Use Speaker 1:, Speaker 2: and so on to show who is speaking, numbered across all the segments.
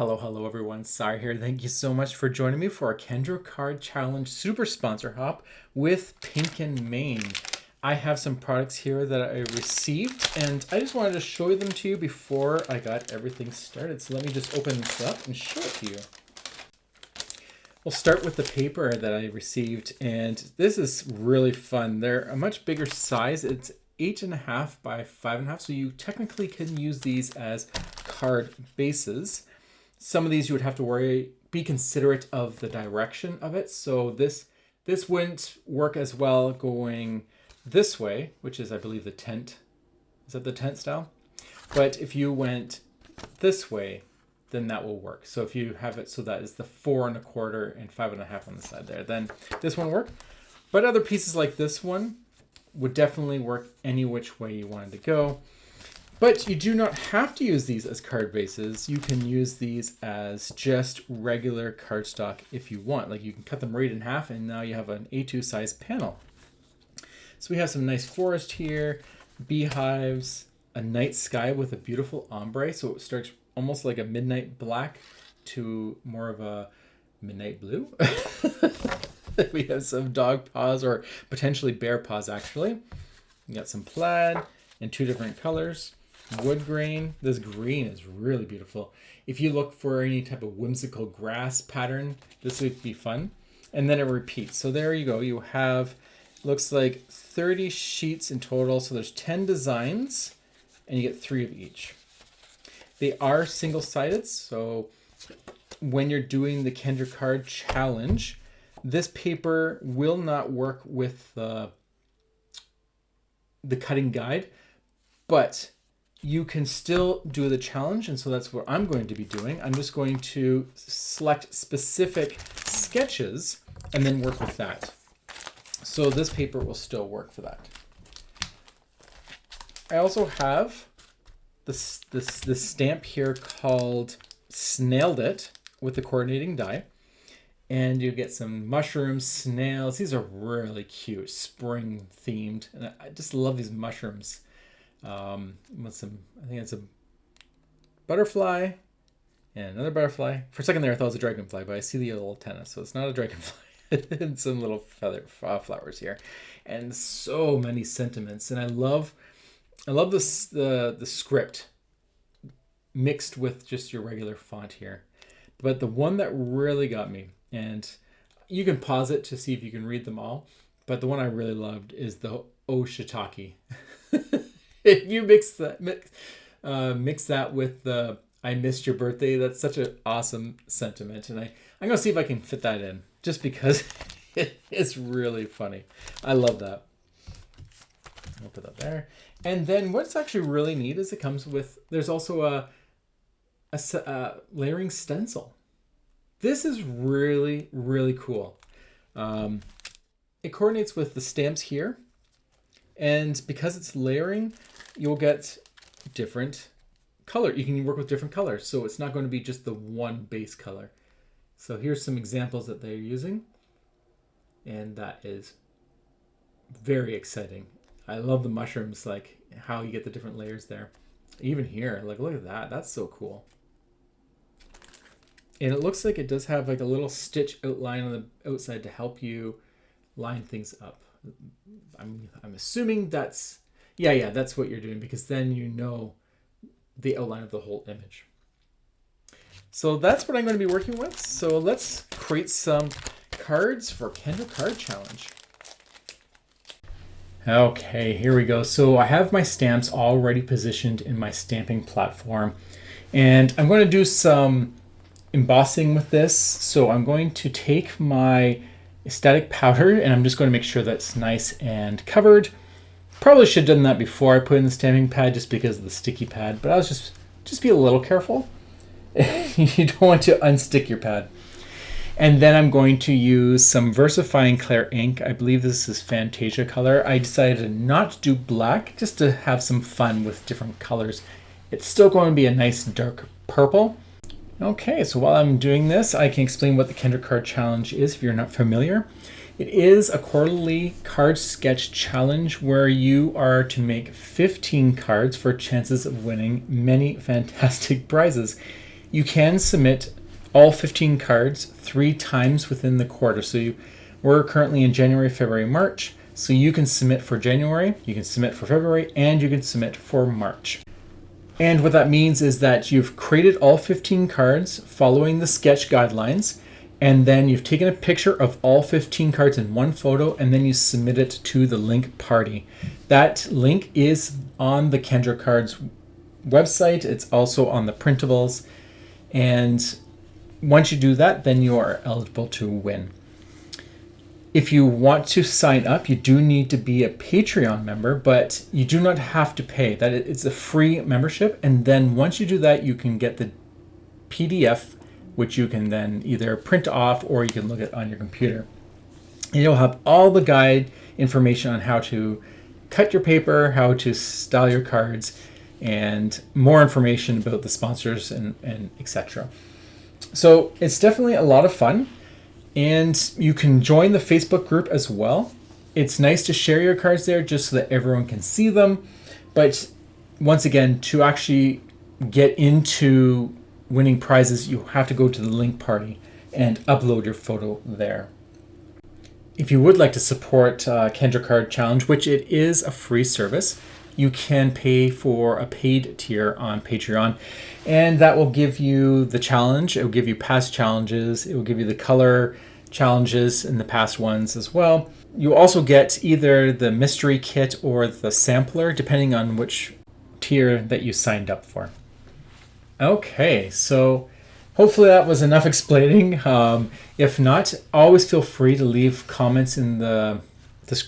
Speaker 1: Hello everyone. Sorry here. Thank you so much for joining me for our Kendra Card Challenge Super Sponsor Hop with Pink and Main. I have some products here that I received and I just wanted to show them to you before I got everything started. So let me just open this up and show it to you. We'll start with the paper that I received, and this is really fun. They're a much bigger size. It's 8.5 by 5.5, so you technically can use these as card bases. Some of these you would have to be considerate of the direction of it. So this wouldn't work as well going this way, which is, I believe, the tent. Is that the tent style? But if you went this way, then that will work. So if you have it so that is the 4 1/4 and 5.5 on the side there, then this one will work. But other pieces like this one would definitely work any which way you wanted to go. But you do not have to use these as card bases. You can use these as just regular cardstock if you want. Like you can cut them right in half and now you have an A2 size panel. So we have some nice forest here, beehives, a night sky with a beautiful ombre. So it starts almost like a midnight black to more of a midnight blue. We have some dog paws or potentially bear paws actually. We got some plaid in 2 different colors. Wood grain. This green is really beautiful. If you look for any type of whimsical grass pattern, this would be fun. And then it repeats. So there you go. You have, looks like 30 sheets in total. So there's 10 designs and you get 3 of each. They are single-sided. So when you're doing the Kendra Card Challenge, this paper will not work with the cutting guide, but you can still do the challenge, and so that's what I'm going to be doing. I'm just going to select specific sketches and then work with that. So this paper will still work for that. I also have this stamp here called Snailed It with the coordinating die. And you get some mushrooms, snails. These are really cute, spring themed. And I just love these mushrooms. With some, I think it's a butterfly and another butterfly. For a second there I thought it was a dragonfly, but I see the little antenna, so it's not a dragonfly. And some little feather flowers here, and so many sentiments. And I love this the script mixed with just your regular font here. But the one that really got me, and you can pause it to see if you can read them all, but the one I really loved is the Oh Shiitake. If you mix that with the I missed your birthday, that's such an awesome sentiment. And I'm going to see if I can fit that in just because it's really funny. I love that. I'll put that there. And then what's actually really neat is it comes with, there's also a layering stencil. This is really, really cool. It coordinates with the stamps here. And because it's layering, you'll get different color. You can work with different colors. So it's not going to be just the one base color. So here's some examples that they're using. And that is very exciting. I love the mushrooms, like how you get the different layers there. Even here, like look at that. That's so cool. And it looks like it does have like a little stitch outline on the outside to help you line things up. I'm assuming that's, yeah, that's what you're doing, because then you know the outline of the whole image. So that's what I'm going to be working with. So let's create some cards for Kendra Card Challenge. Okay, here we go. So I have my stamps already positioned in my stamping platform, and I'm going to do some embossing with this. So I'm going to take my static powder and I'm just going to make sure that's nice and covered. Probably should have done that before I put in the stamping pad just because of the sticky pad, but I was just be a little careful. You don't want to unstick your pad. And then I'm going to use some VersaFine Clear ink. I believe this is Fantasia color. I decided not to do black just to have some fun with different colors. It's still going to be a nice dark purple. Okay, so while I'm doing this, I can explain what the Kendra Card Challenge is if you're not familiar. It is a quarterly card sketch challenge where you are to make 15 cards for chances of winning many fantastic prizes. you can submit all 15 cards 3 times within the quarter. So we're currently in January, February, March. So you can submit for January, you can submit for February, and you can submit for March. And what that means is that you've created all 15 cards following the sketch guidelines, and then you've taken a picture of all 15 cards in one photo, and then you submit it to the link party. That link is on the Kendra Cards website. It's also on the printables. And once you do that, then you are eligible to win. If you want to sign up, you do need to be a Patreon member, but you do not have to pay. It's a free membership. And then once you do that, you can get the PDF, which you can then either print off or you can look at on your computer. And you'll have all the guide information on how to cut your paper, how to style your cards, and more information about the sponsors and etc. So it's definitely a lot of fun. And you can join the Facebook group as well. It's nice to share your cards there just so that everyone can see them. But once again, to actually get into winning prizes, you have to go to the link party and upload your photo there. If you would like to support Kendra Card Challenge, which it is a free service, you can pay for a paid tier on Patreon. And that will give you the challenge. It will give you past challenges. It will give you the color challenges in the past ones as well. You also get either the mystery kit or the sampler, depending on which tier that you signed up for. Okay, so hopefully that was enough explaining. If not, always feel free to leave comments in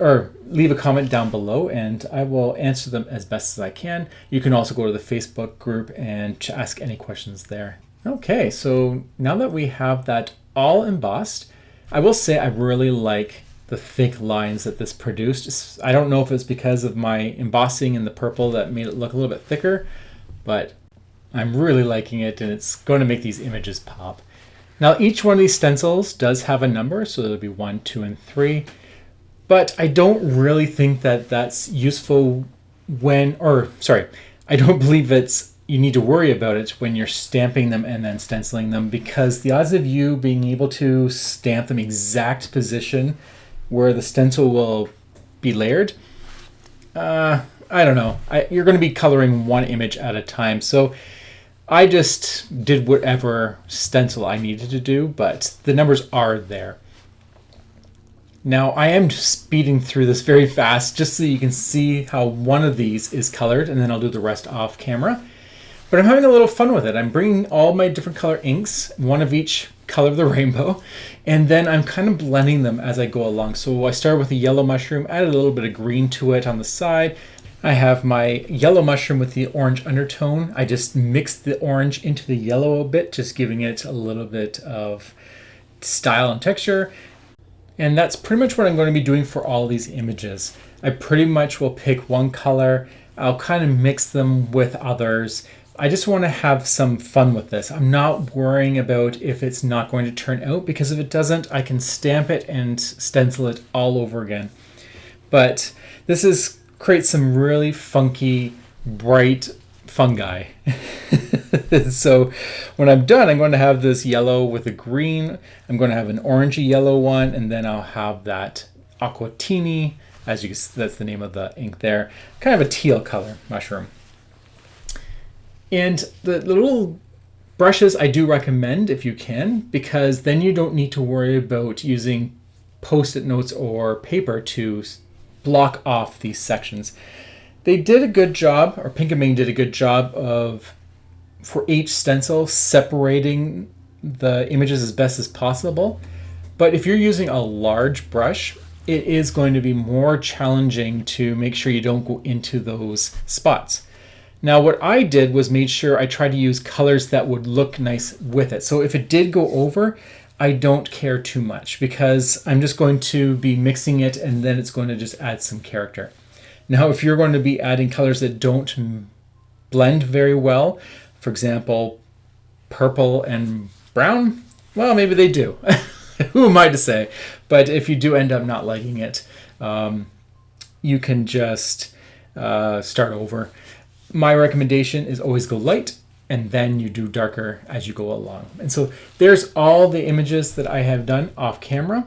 Speaker 1: or leave a comment down below, and I will answer them as best as I can. You can also go to the Facebook group and ask any questions there. Okay, so now that we have that all embossed, I will say I really like the thick lines that this produced. I don't know if it's because of my embossing in the purple that made it look a little bit thicker, but I'm really liking it, and it's going to make these images pop. Now each one of these stencils does have a number, so there'll be 1, 2, and 3. But I don't really think that that's useful I don't believe you need to worry about it when you're stamping them and then stenciling them, because the odds of you being able to stamp them exact position where the stencil will be layered, I don't know. You're going to be coloring one image at a time. So I just did whatever stencil I needed to do, but the numbers are there. Now I am speeding through this very fast just so you can see how one of these is colored, and then I'll do the rest off camera. But I'm having a little fun with it. I'm bringing all my different color inks, one of each color of the rainbow, and then I'm kind of blending them as I go along. So I started with a yellow mushroom, added a little bit of green to it on the side. I have my yellow mushroom with the orange undertone. I just mixed the orange into the yellow a bit, just giving it a little bit of style and texture. And that's pretty much what I'm going to be doing for all these images. I pretty much will pick one color. I'll kind of mix them with others. I just want to have some fun with this. I'm not worrying about if it's not going to turn out, because if it doesn't, I can stamp it and stencil it all over again. But this creates some really funky, bright fungi. So when I'm done, I'm going to have this yellow with a green. I'm going to have an orangey yellow one, and then I'll have that aquatini, as you can see, that's the name of the ink there, kind of a teal color mushroom. And the little brushes I do recommend if you can, because then you don't need to worry about using Post-it notes or paper to block off these sections. They did a good job, or Pink and Ming did a good job of, for each stencil, separating the images as best as possible. But if you're using a large brush, it is going to be more challenging to make sure you don't go into those spots. Now what I did was made sure I tried to use colors that would look nice with it. So if it did go over, I don't care too much, because I'm just going to be mixing it, and then it's going to just add some character. Now if you're going to be adding colors that don't blend very well, for example, purple and brown, well, maybe they do. Who am I to say? But if you do end up not liking it, you can just start over. My recommendation is always go light, and then you do darker as you go along. And so there's all the images that I have done off camera.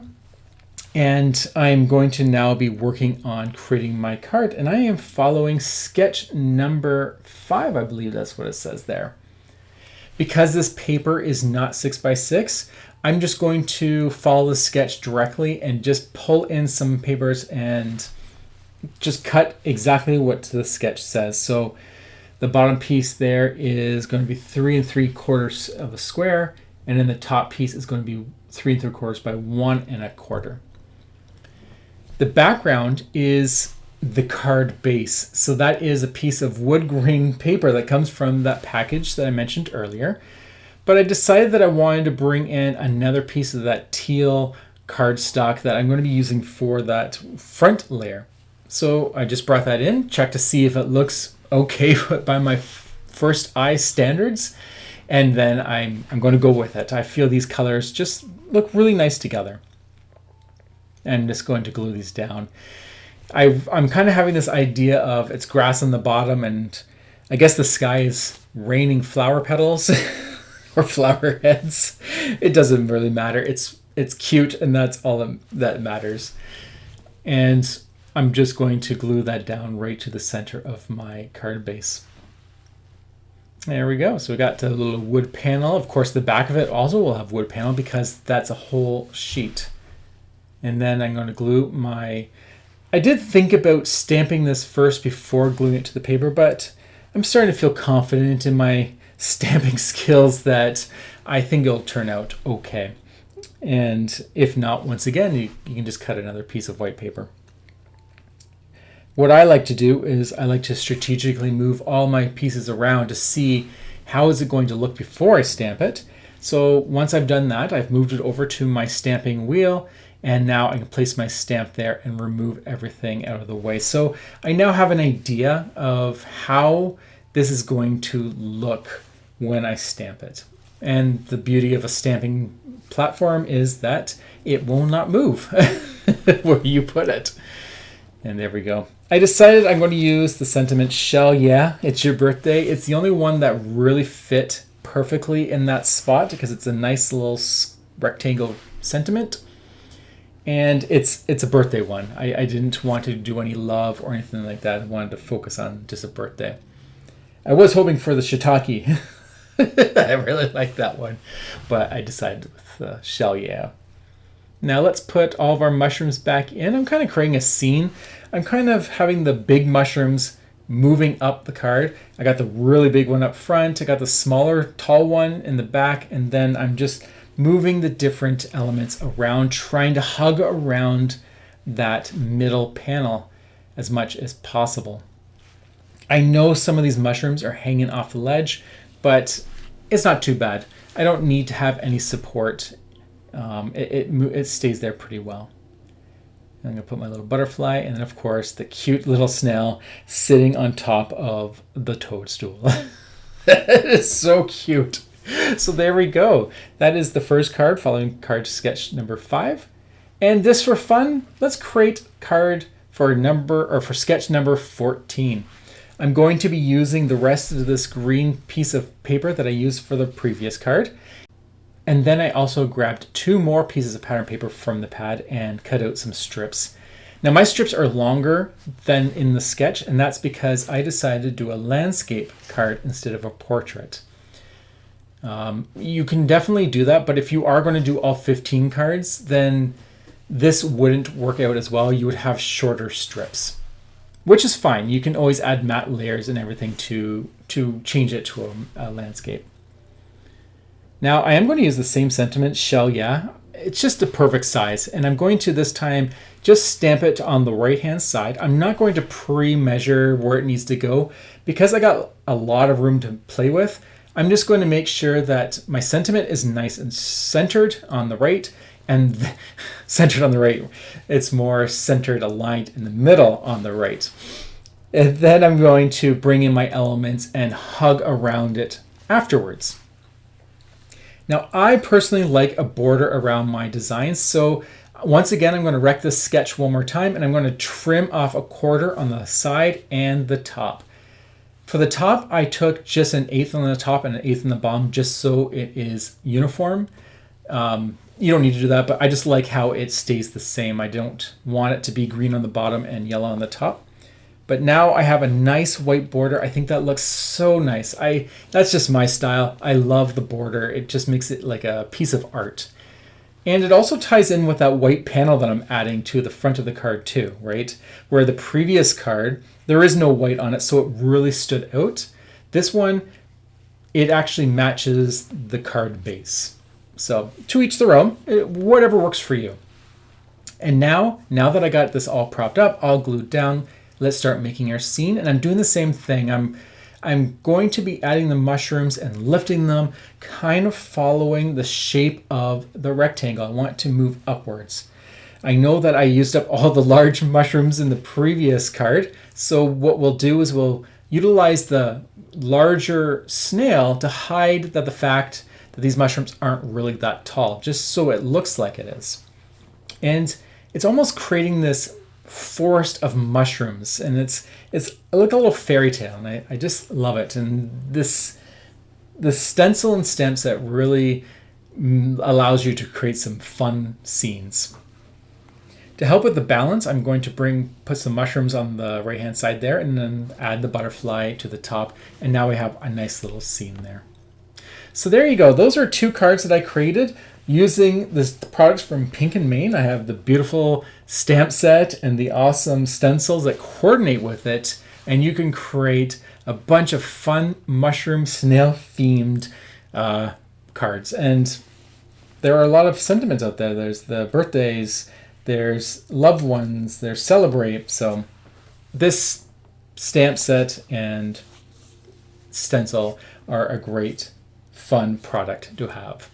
Speaker 1: And I'm going to now be working on creating my card. And I am following sketch number 5, I believe that's what it says there. Because this paper is not 6x6, I'm just going to follow the sketch directly and just pull in some papers and just cut exactly what the sketch says. So the bottom piece there is going to be 3 3/4 of a square, and then the top piece is going to be 3 3/4 by 1 1/4. The background is the card base. So that is a piece of wood grain paper that comes from that package that I mentioned earlier. But I decided that I wanted to bring in another piece of that teal cardstock that I'm going to be using for that front layer. So I just brought that in, checked to see if it looks okay by my first eye standards, and then I'm going to go with it. I feel these colors just look really nice together. I'm just going to glue these down. I'm kind of having this idea of it's grass on the bottom, and I guess the sky is raining flower petals or flower heads. It doesn't really matter. It's cute, and that's all that matters. And I'm just going to glue that down right to the center of my card base. There we go. So we got the little wood panel. Of course, the back of it also will have wood panel because that's a whole sheet. And then I'm going to glue my... I did think about stamping this first before gluing it to the paper, but I'm starting to feel confident in my stamping skills that I think it'll turn out okay. And if not, once again, you can just cut another piece of white paper. What I like to do is I like to strategically move all my pieces around to see how is it going to look before I stamp it. So once I've done that, I've moved it over to my stamping wheel, and now I can place my stamp there and remove everything out of the way. So I now have an idea of how this is going to look when I stamp it. And the beauty of a stamping platform is that it will not move where you put it. And there we go. I decided I'm going to use the sentiment "Shell Yeah, It's Your Birthday." It's the only one that really fit perfectly in that spot because it's a nice little rectangle sentiment. And it's a birthday one. I didn't want to do any love or anything like that. I wanted to focus on just a birthday. I was hoping for the shiitake. I really like that one. But I decided with "Shell Yeah." Now let's put all of our mushrooms back in. I'm kind of creating a scene. I'm kind of having the big mushrooms moving up the card. I got the really big one up front. I got the smaller, tall one in the back. And then I'm just moving the different elements around, trying to hug around that middle panel as much as possible. I know some of these mushrooms are hanging off the ledge, but it's not too bad. I don't need to have any support. It stays there pretty well. I'm going to put my little butterfly, and then of course the cute little snail sitting on top of the toadstool. That is so cute. So there we go. That is the first card following card sketch number 5. And just for fun, let's create card for sketch number 14. I'm going to be using the rest of this green piece of paper that I used for the previous card. And then I also grabbed 2 more pieces of pattern paper from the pad and cut out some strips. Now my strips are longer than in the sketch, and that's because I decided to do a landscape card instead of a portrait. You can definitely do that, but if you are going to do all 15 cards, then this wouldn't work out as well. You would have shorter strips, which is fine. You can always add matte layers and everything to change it to a landscape. Now I am going to use the same sentiment, "Shell Yeah." It's just a perfect size, and I'm going to this time just stamp it on the right hand side. I'm not going to pre-measure where it needs to go because I got a lot of room to play with. I'm just going to make sure that my sentiment is nice and centered on the right, and centered on the right. It's more centered, aligned in the middle on the right. And then I'm going to bring in my elements and hug around it afterwards. Now, I personally like a border around my designs, so once again, I'm going to wreck this sketch one more time, and I'm going to trim off 1/4 on the side and the top. For the top, I took just an eighth on the top and an eighth on the bottom just so it is uniform. You don't need to do that, but I just like how it stays the same. I don't want it to be green on the bottom and yellow on the top. But now I have a nice white border. I think that looks so nice. That's just my style. I love the border. It just makes it like a piece of art. And it also ties in with that white panel that I'm adding to the front of the card too, right? Where the previous card, there is no white on it, so it really stood out. This one, it actually matches the card base. So to each their own, whatever works for you. And now that I got this all propped up, all glued down, let's start making our scene. And I'm doing the same thing. I'm going to be adding the mushrooms and lifting them, kind of following the shape of the rectangle. I want to move upwards. I know that I used up all the large mushrooms in the previous card. So what we'll do is we'll utilize the larger snail to hide the fact that these mushrooms aren't really that tall, just so it looks like it is. And it's almost creating this forest of mushrooms, and it's like a little fairy tale, and I just love it. And the stencil and stamp set really allows you to create some fun scenes. To help with the balance, I'm going to put some mushrooms on the right hand side there, and then add the butterfly to the top, and now we have a nice little scene there. So there you go. Those are 2 cards that I created using the products from Pink & Main. I have the beautiful stamp set and the awesome stencils that coordinate with it, and you can create a bunch of fun mushroom snail themed cards. And there are a lot of sentiments out there. There's the birthdays, there's loved ones, there's celebrate. So this stamp set and stencil are a great fun product to have.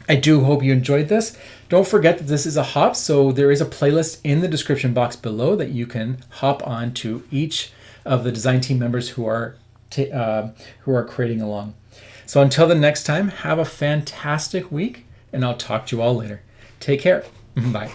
Speaker 1: I do hope you enjoyed this. Don't forget that this is a hop, so there is a playlist in the description box below that you can hop on to each of the design team members who are creating along. So until the next time, have a fantastic week, and I'll talk to you all later. Take care. Bye.